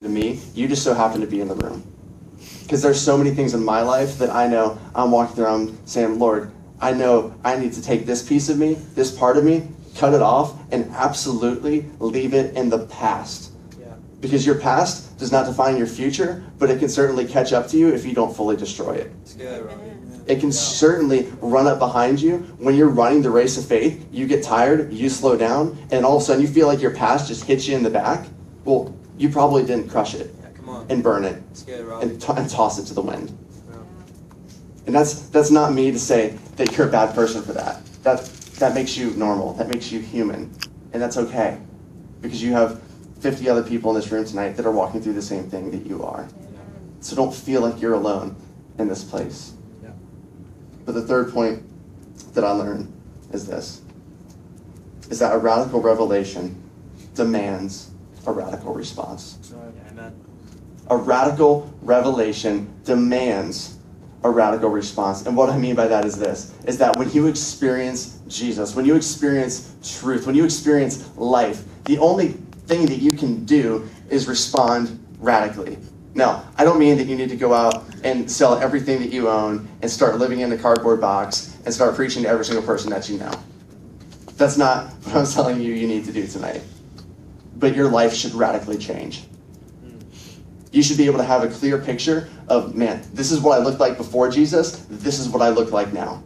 to me, you just so happen to be in the room. Because there's so many things in my life that I know I'm walking around saying, Lord, I know I need to take this piece of me, this part of me, cut it off, and absolutely leave it in the past. Yeah. Because your past does not define your future, but it can certainly catch up to you if you don't fully destroy it. It's good, Robby. It can certainly run up behind you. When you're running the race of faith, you get tired, you slow down, and all of a sudden you feel like your past just hits you in the back. Well, you probably didn't crush it and burn it and toss it to the wind. Yeah. And that's not me to say that you're a bad person for that. That makes you normal. That makes you human. And that's okay. Because you have 50 other people in this room tonight that are walking through the same thing that you are. So don't feel like you're alone in this place. Yeah. But the third point that I learned is this, is that a radical revelation demands a radical response. Amen. A radical revelation demands a radical response. And what I mean by that is this, is that when you experience Jesus, when you experience truth, when you experience life, the only thing that you can do is respond radically. Now, I don't mean that you need to go out and sell everything that you own and start living in a cardboard box and start preaching to every single person that you know. That's not what I'm telling you need to do tonight. But your life should radically change. You should be able to have a clear picture of, man, this is what I looked like before Jesus, this is what I look like now.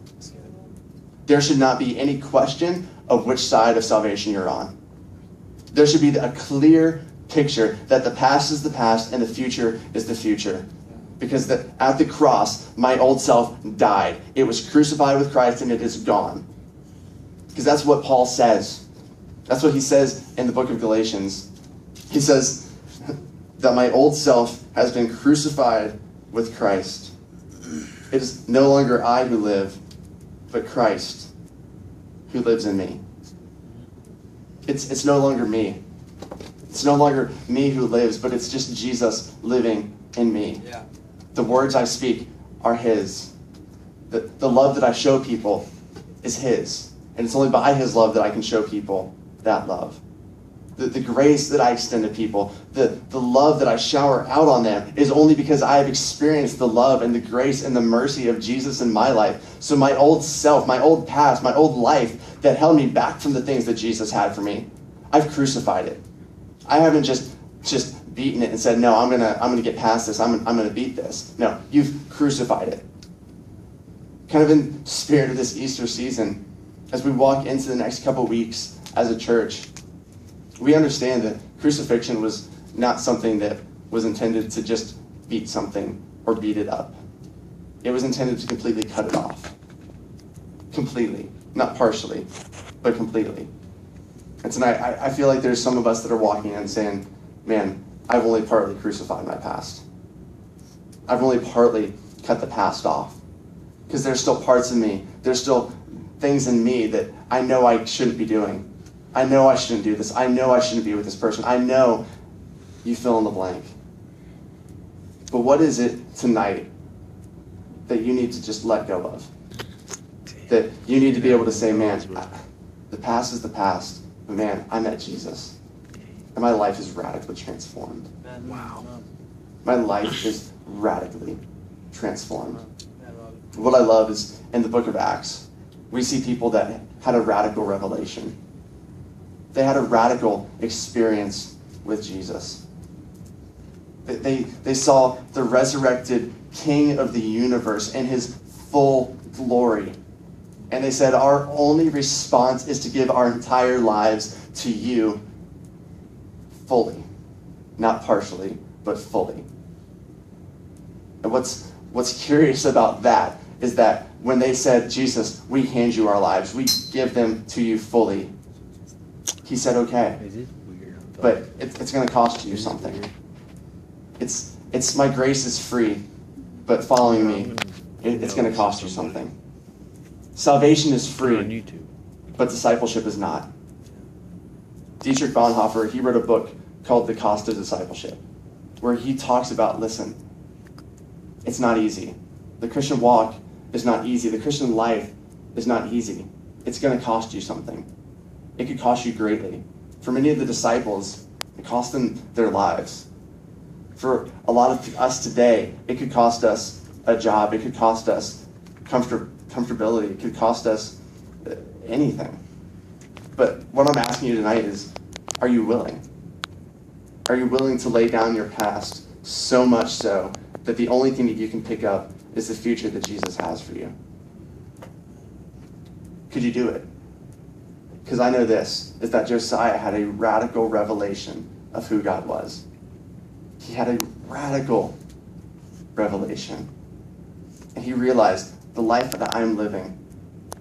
There should not be any question of which side of salvation you're on. There should be a clear picture that the past is the past and the future is the future. Because at the cross, my old self died. It was crucified with Christ and it is gone. Because that's what Paul says. That's what he says in the book of Galatians. He says that my old self has been crucified with Christ. It is no longer I who live, but Christ who lives in me. It's no longer me. It's no longer me who lives, but it's just Jesus living in me. Yeah. The words I speak are his. The love that I show people is his. And it's only by his love that I can show people that love. The grace that I extend to people, the love that I shower out on them is only because I have experienced the love and the grace and the mercy of Jesus in my life. So my old self, my old past, my old life that held me back from the things that Jesus had for me, I've crucified it. I haven't just beaten it and said, no, I'm gonna get past this. I'm gonna beat this. No, you've crucified it. Kind of in spirit of this Easter season, as we walk into the next couple weeks as a church, we understand that crucifixion was not something that was intended to just beat something or beat it up. It was intended to completely cut it off. Completely. Not partially, but completely. And tonight, I feel like there's some of us that are walking in saying, man, I've only partly crucified my past. I've only partly cut the past off. Because there's still parts in me, there's still things in me that I know I shouldn't be doing. I know I shouldn't do this. I know I shouldn't be with this person. I know you fill in the blank. But what is it tonight that you need to just let go of? That you need to be able to say, man, the past is the past, but man, I met Jesus. And my life is radically transformed. Wow. My life is radically transformed. What I love is in the book of Acts, we see people that had a radical revelation. They had a radical experience with Jesus. They saw the resurrected King of the universe in his full glory. And they said, our only response is to give our entire lives to you fully. Not partially, but fully. And what's curious about that is that when they said, Jesus, we hand you our lives, we give them to you fully, he said, okay, but it's going to cost you something. It's my grace is free, but following me, it's going to cost you something. Salvation is free, but discipleship is not. Dietrich Bonhoeffer, he wrote a book called The Cost of Discipleship, where he talks about, listen, it's not easy. The Christian walk is not easy. The Christian life is not easy. It's going to cost you something. It could cost you greatly. For many of the disciples, it cost them their lives. For a lot of us today, it could cost us a job. It could cost us comfortability. It could cost us anything. But what I'm asking you tonight is, are you willing? Are you willing to lay down your past so much so that the only thing that you can pick up is the future that Jesus has for you? Could you do it? Because I know this, is that Josiah had a radical revelation of who God was. He had a radical revelation. And he realized the life that I'm living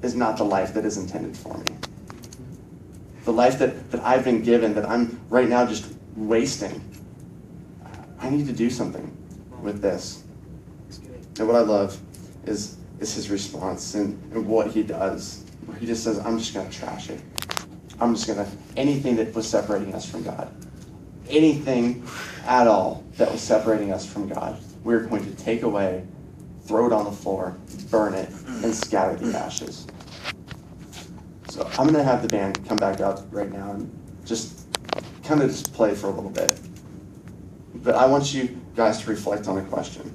is not the life that is intended for me. The life that I've been given, that I'm right now just wasting. I need to do something with this. And what I love is his response and what he does. Where he just says, I'm just going to trash it. I'm just going to, anything that was separating us from God, anything at all that was separating us from God, we're going to take away, throw it on the floor, burn it, and scatter the ashes. So I'm going to have the band come back up right now and just kind of just play for a little bit. But I want you guys to reflect on a question.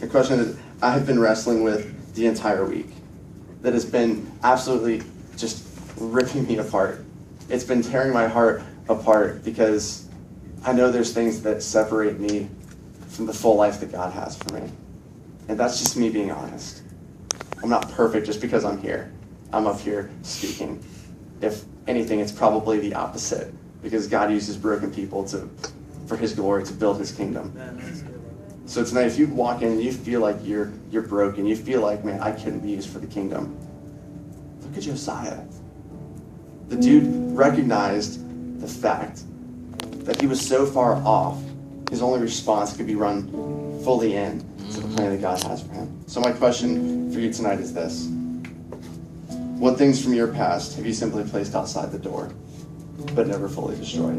A question that I have been wrestling with the entire week, that has been absolutely just ripping me apart. It's been tearing my heart apart because I know there's things that separate me from the full life that God has for me. And that's just me being honest. I'm not perfect just because I'm here. I'm up here speaking. If anything, it's probably the opposite, because God uses broken people for his glory, to build his kingdom. So tonight, if you walk in and you feel like you're broken, you feel like, man, I couldn't be used for the kingdom, look at Josiah. The dude recognized the fact that he was so far off, his only response could be run fully in to the plan that God has for him. So my question for you tonight is this. What things from your past have you simply placed outside the door, but never fully destroyed?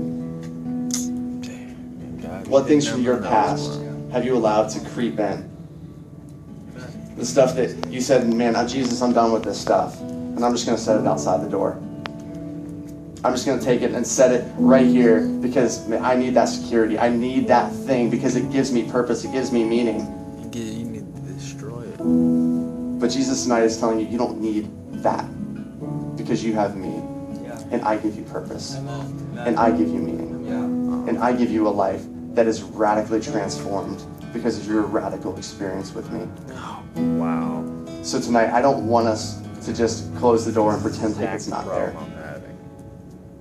What things from your past have you allowed to creep in? The stuff that you said, man, Jesus, I'm done with this stuff, and I'm just going to set it outside the door. I'm just going to take it and set it right here because, man, I need that security. I need that thing because it gives me purpose. It gives me meaning. You need to destroy it. But Jesus tonight is telling you, you don't need that because you have me. And I give you purpose. And I give you meaning. And I give you a life that is radically transformed because of your radical experience with me. Wow. So tonight, I don't want us to just close the door and pretend like it's not there.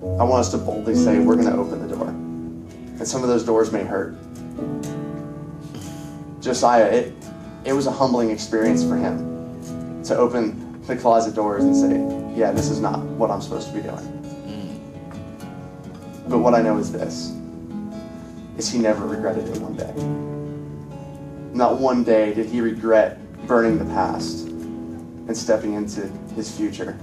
I want us to boldly say, we're going to open the door. And some of those doors may hurt. Josiah, it was a humbling experience for him to open the closet doors and say, yeah, this is not what I'm supposed to be doing. But what I know is this, is he never regretted it one day. Not one day did he regret burning the past and stepping into his future.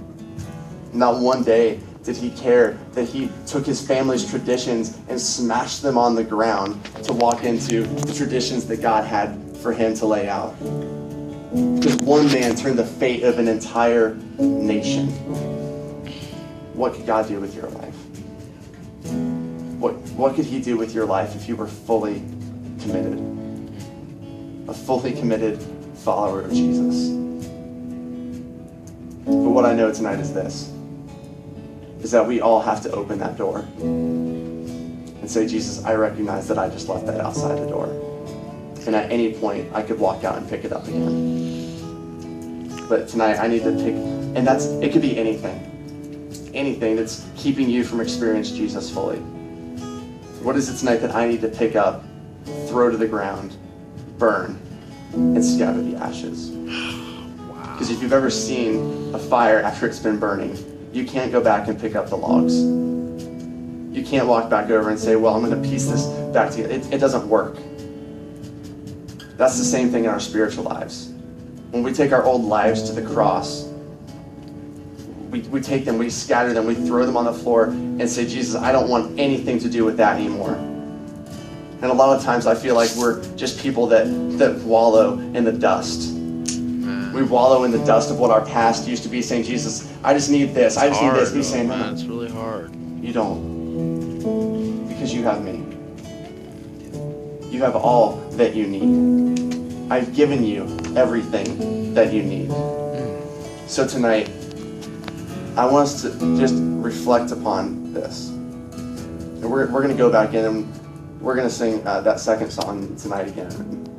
Not one day did he care that he took his family's traditions and smashed them on the ground to walk into the traditions that God had for him to lay out. Because one man turned the fate of an entire nation. What could God do with your life? What could he do with your life if you were fully committed? A fully committed follower of Jesus. But what I know tonight is this, is that we all have to open that door and say, Jesus, I recognize that I just left that outside the door. And at any point, I could walk out and pick it up again. But tonight, I need to pick, and it could be anything that's keeping you from experiencing Jesus fully. What is it tonight that I need to pick up, throw to the ground, burn, and scatter the ashes? Because if you've ever seen a fire after it's been burning, you can't go back and pick up the logs. You can't walk back over and say, well, I'm going to piece this back together. It doesn't work. That's the same thing in our spiritual lives. When we take our old lives to the cross, we take them, we scatter them, we throw them on the floor and say, Jesus, I don't want anything to do with that anymore. And a lot of times I feel like we're just people that wallow in the dust. We wallow in the dust of what our past used to be, saying, Jesus, I just need this, I just need this. And he's saying, no, it's really hard. You don't. Because you have me. You have all that you need. I've given you everything that you need. So tonight, I want us to just reflect upon this. And we're going to go back in and we're going to sing that second song tonight again.